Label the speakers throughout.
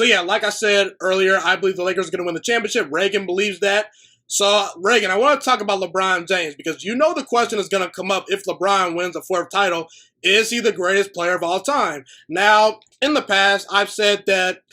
Speaker 1: So, yeah, like I said earlier, I believe the Lakers are going to win the championship. Reagan believes that. So, Reagan, I want to talk about LeBron James because you know the question is going to come up if LeBron wins a fourth title. Is he the greatest player of all time? Now, in the past, I've said that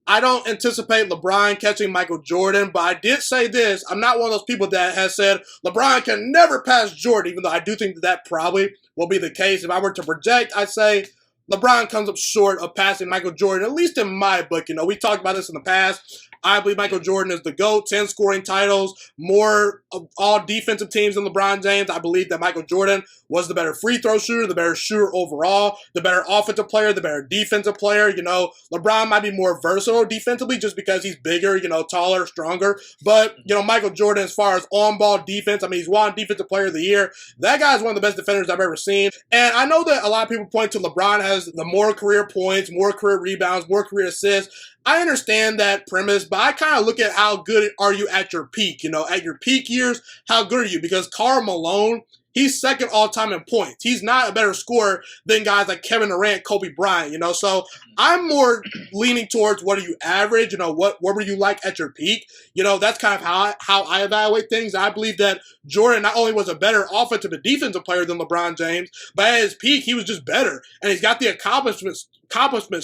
Speaker 1: I don't anticipate LeBron catching Michael Jordan, but I did say this. I'm not one of those people that has said LeBron can never pass Jordan, even though I do think that that probably will be the case. If I were to project, I'd say LeBron comes up short of passing Michael Jordan, at least in my book. You know, we talked about this in the past. I believe Michael Jordan is the GOAT, 10 scoring titles, more of all defensive teams than LeBron James. I believe that Michael Jordan was the better free throw shooter, the better shooter overall, the better offensive player, the better defensive player. You know, LeBron might be more versatile defensively just because he's bigger, you know, taller, stronger. But, you know, Michael Jordan, as far as on-ball defense, I mean, he's won Defensive Player of the Year. That guy's one of the best defenders I've ever seen. And I know that a lot of people point to LeBron has the more career points, more career rebounds, more career assists. I understand that premise, but I kind of look at how good are you at your peak. You know, at your peak years, how good are you? Because Karl Malone, he's second all-time in points. He's not a better scorer than guys like Kevin Durant, Kobe Bryant, you know. So I'm more leaning towards what are you average, you know, what were you like at your peak? You know, that's kind of how I evaluate things. I believe that Jordan not only was a better offensive and defensive player than LeBron James, but at his peak, he was just better. And he's got the accomplishments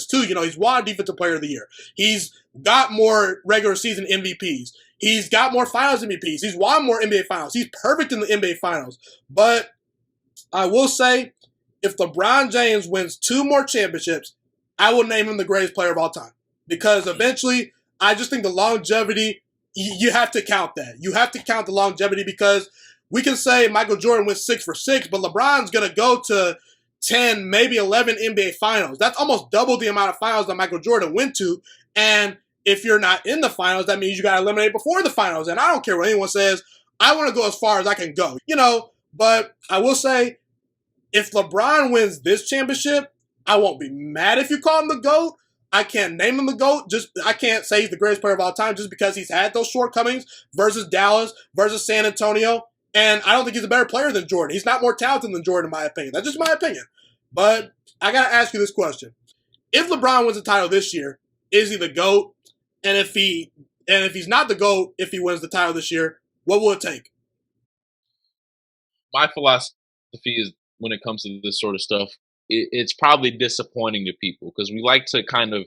Speaker 1: too. You know, he's won Defensive Player of the Year. He's got more regular season MVPs. He's got more finals MVPs. He's won more NBA finals. He's perfect in the NBA finals. But I will say, if LeBron James wins 2 more championships, I will name him the greatest player of all time. Because eventually, I just think the longevity, you have to count that. You have to count the longevity because we can say Michael Jordan went 6 for 6, but LeBron's going to go to 10, maybe 11 NBA finals. That's almost double the amount of finals that Michael Jordan went to. And if you're not in the finals, that means you got to eliminate before the finals. And I don't care what anyone says. I want to go as far as I can go, you know. But I will say, if LeBron wins this championship, I won't be mad if you call him the GOAT. I can't name him the GOAT. I can't say he's the greatest player of all time just because he's had those shortcomings versus Dallas, versus San Antonio. And I don't think he's a better player than Jordan. He's not more talented than Jordan, in my opinion. That's just my opinion. But I got to ask you this question. If LeBron wins the title this year, is he the GOAT? And if he's not the GOAT, if he wins the title this year, what will it take?
Speaker 2: My philosophy is when it comes to this sort of stuff, it's probably disappointing to people because we like to kind of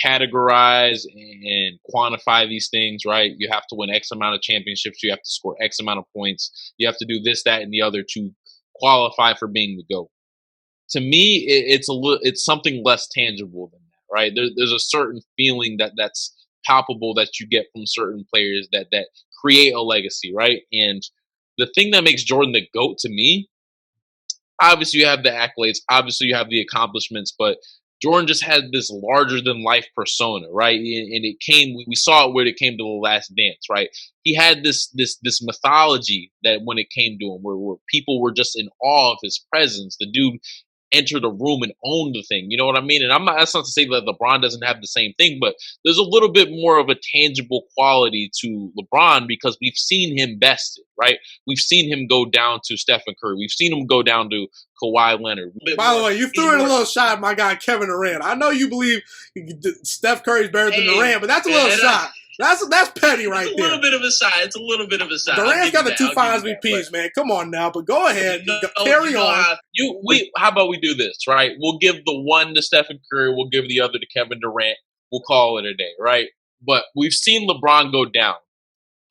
Speaker 2: categorize and quantify these things, right? You have to win X amount of championships. You have to score X amount of points. You have to do this, that, and the other to qualify for being the GOAT. To me, it's something less tangible than that, right? There's a certain feeling that's palpable that you get from certain players that create a legacy, right? And the thing that makes Jordan the GOAT to me, obviously you have the accolades, obviously you have the accomplishments, but Jordan just had this larger than life persona, right? And we saw it when it came to The Last Dance, right? He had this mythology that when it came to him, where people were just in awe of his presence. The dude entered a room and owned the thing. You know what I mean? And that's not to say that LeBron doesn't have the same thing, but there's a little bit more of a tangible quality to LeBron because we've seen him bested, right? We've seen him go down to Stephen Curry. We've seen him go down to Kawhi Leonard.
Speaker 1: By the way, you threw in a little shot at my guy Kevin Durant. I know you believe Steph Curry's better than Durant, but that's a little shot. That's petty right there.
Speaker 3: It's a little bit of a shot. It's a little bit of a shot.
Speaker 1: Durant's got the 2 finals MVPs, man. Come on now, but go ahead. Carry on.
Speaker 2: How about we do this, right? We'll give the one to Stephen Curry. We'll give the other to Kevin Durant. We'll call it a day, right? But we've seen LeBron go down.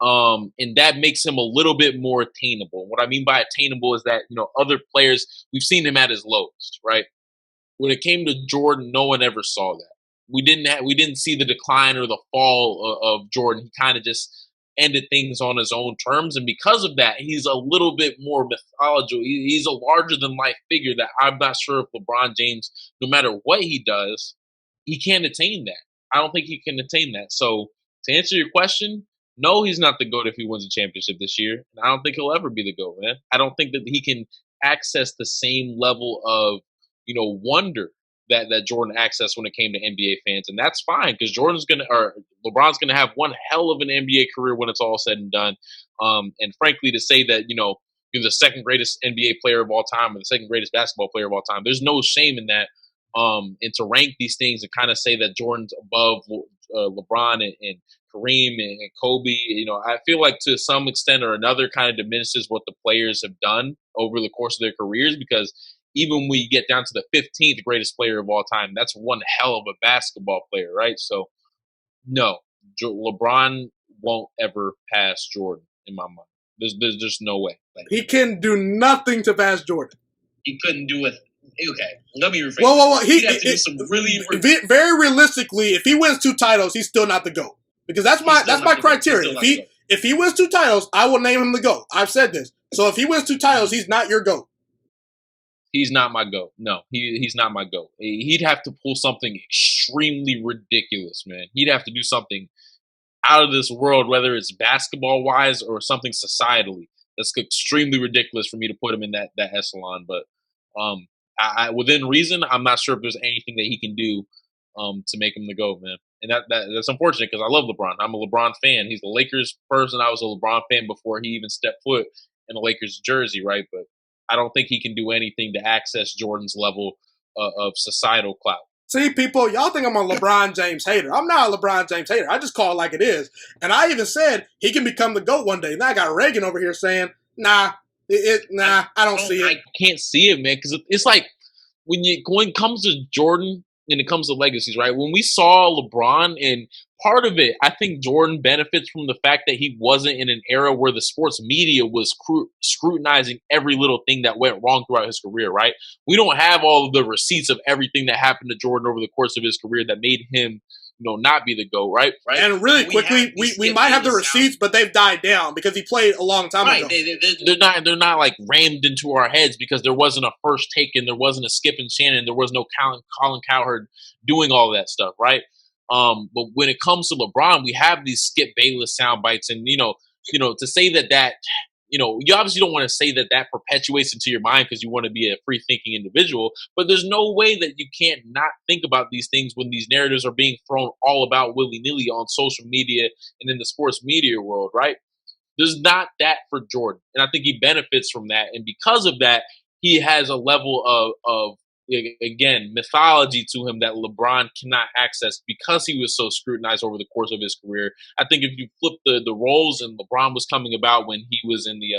Speaker 2: And that makes him a little bit more attainable. What I mean by attainable is that, other players, we've seen him at his lowest, right? When it came to Jordan, no one ever saw that. We didn't see the decline or the fall of Jordan. He kind of just ended things on his own terms. And because of that, he's a little bit more mythological. He's a larger than life figure that I'm not sure if LeBron James, no matter what he does, he can't attain that. I don't think he can attain that. So to answer your question, no, he's not the GOAT if he wins a championship this year. And I don't think he'll ever be the GOAT, man. I don't think that he can access the same level of, wonder that Jordan accessed when it came to NBA fans. And that's fine because LeBron's going to have one hell of an NBA career when it's all said and done. And frankly, to say that, you're the second greatest NBA player of all time or the second greatest basketball player of all time, there's no shame in that. And to rank these things and kind of say that Jordan's above LeBron and Kareem and Kobe, I feel like to some extent or another kind of diminishes what the players have done over the course of their careers, because even when we get down to the 15th greatest player of all time, that's one hell of a basketball player, right? So, no, LeBron won't ever pass Jordan in my mind. There's just no way.
Speaker 1: He can do nothing to pass Jordan.
Speaker 3: He couldn't do it. Okay, let me rephrase.
Speaker 1: Well,
Speaker 3: he'd have to do some really
Speaker 1: very realistically, if he wins 2 titles, he's still not the GOAT. Because that's my criteria. If he wins 2 titles, I will name him the GOAT. I've said this. So if he wins 2 titles, he's not your GOAT.
Speaker 2: He's not my GOAT. No, he's not my GOAT. He'd have to pull something extremely ridiculous, man. He'd have to do something out of this world, whether it's basketball-wise or something societally. That's extremely ridiculous for me to put him in that echelon. But within reason, I'm not sure if there's anything that he can do to make him the GOAT, man. And that's unfortunate because I love LeBron. I'm a LeBron fan. He's the Lakers person. I was a LeBron fan before he even stepped foot in a Lakers jersey, right? But I don't think he can do anything to access Jordan's level of societal clout.
Speaker 1: See, people, y'all think I'm a LeBron James hater. I'm not a LeBron James hater. I just call it like it is. And I even said he can become the GOAT one day. Now I got Reagan over here saying, nah, I don't see it.
Speaker 2: I can't see it, man, because it's like when it comes to Jordan and it comes to legacies, right? When we saw LeBron, and part of it, I think Jordan benefits from the fact that he wasn't in an era where the sports media was scrutinizing every little thing that went wrong throughout his career, right? We don't have all of the receipts of everything that happened to Jordan over the course of his career that made him not be the GOAT, right?
Speaker 1: And really quickly, we might have the receipts, but they've died down because he played a long time ago.
Speaker 2: They're not like rammed into our heads because there wasn't a first take and there wasn't a Skip and Shannon, there was no Colin Cowherd doing all that stuff, right? But when it comes to LeBron, we have these Skip Bayless sound bites, and to say that you obviously don't want to say that perpetuates into your mind because you want to be a free thinking individual, but there's no way that you can't not think about these things when these narratives are being thrown all about willy-nilly on social media and in the sports media world, right? There's not that for Jordan, and I think he benefits from that, and because of that, he has a level of again, mythology to him that LeBron cannot access because he was so scrutinized over the course of his career. I think if you flip the roles and LeBron was coming about when he was in the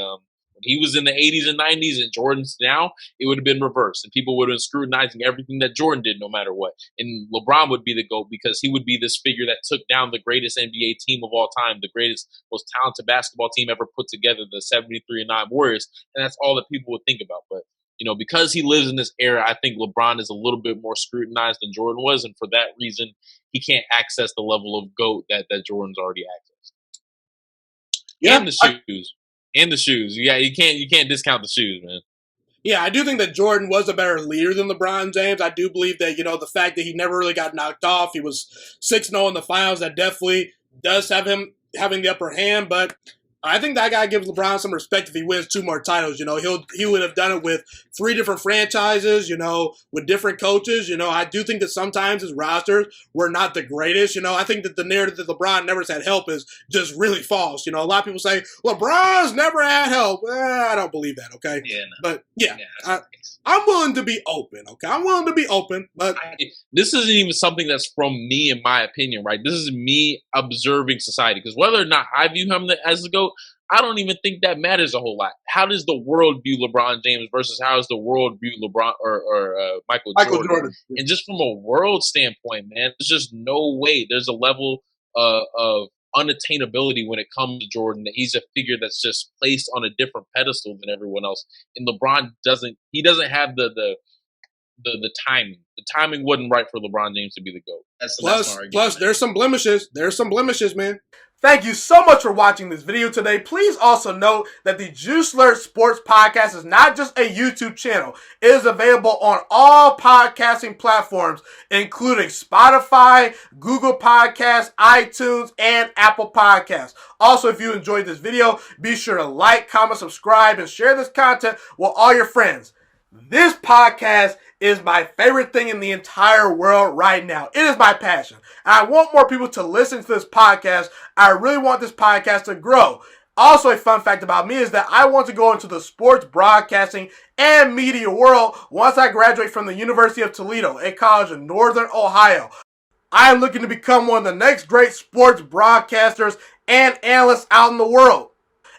Speaker 2: 80s and 90s and Jordan's now, it would have been reversed and people would have been scrutinizing everything that Jordan did no matter what. And LeBron would be the GOAT because he would be this figure that took down the greatest NBA team of all time, the greatest, most talented basketball team ever put together, the 73-9 Warriors. And that's all that people would think about. But because he lives in this era, I think LeBron is a little bit more scrutinized than Jordan was, and for that reason, he can't access the level of GOAT that Jordan's already accessed. Yeah, and the shoes. Yeah, you can't discount the shoes, man.
Speaker 1: Yeah, I do think that Jordan was a better leader than LeBron James. I do believe that the fact that he never really got knocked off, he was 6-0 in the finals. That definitely does have him having the upper hand, but I think that guy gives LeBron some respect if he wins 2 more titles. He would have done it with 3 different franchises, with different coaches. I do think that sometimes his rosters were not the greatest. I think that the narrative that LeBron never had help is just really false. A lot of people say, LeBron's never had help. I don't believe that, okay?
Speaker 3: Yeah, no.
Speaker 1: But, yeah, I'm willing to be open, okay? I'm willing to be open, but
Speaker 2: this isn't even something that's from me, in my opinion, right? This is me observing society, because whether or not I view him as the GOAT, I don't even think that matters a whole lot. How does the world view LeBron James versus how does the world view LeBron or Michael Jordan? And just from a world standpoint, man, there's just no way. There's a level of unattainability when it comes to Jordan, that he's a figure that's just placed on a different pedestal than everyone else. And LeBron doesn't have the timing. The timing wasn't right for LeBron James to be the GOAT.
Speaker 1: Plus, there's some blemishes. There's some blemishes, man. Thank you so much for watching this video today. Please also note that the Juice Alert Sports Podcast is not just a YouTube channel. It is available on all podcasting platforms, including Spotify, Google Podcasts, iTunes, and Apple Podcasts. Also, if you enjoyed this video, be sure to like, comment, subscribe, and share this content with all your friends. This podcast is my favorite thing in the entire world right now. It is my passion. And I want more people to listen to this podcast. I really want this podcast to grow. Also, a fun fact about me is that I want to go into the sports broadcasting and media world once I graduate from the University of Toledo, a college in Northern Ohio. I am looking to become one of the next great sports broadcasters and analysts out in the world.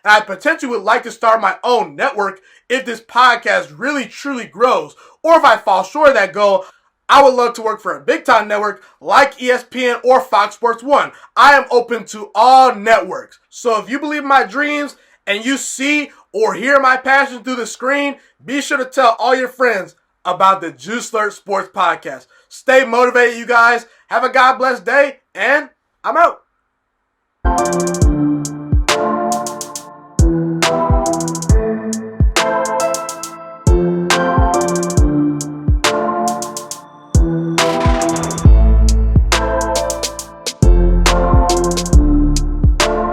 Speaker 1: And I potentially would like to start my own network if this podcast really truly grows. Or if I fall short of that goal, I would love to work for a big time network like ESPN or Fox Sports 1. I am open to all networks. So if you believe in my dreams and you see or hear my passion through the screen, be sure to tell all your friends about the Juice Alert Sports Podcast. Stay motivated, you guys. Have a God bless day, and I'm out.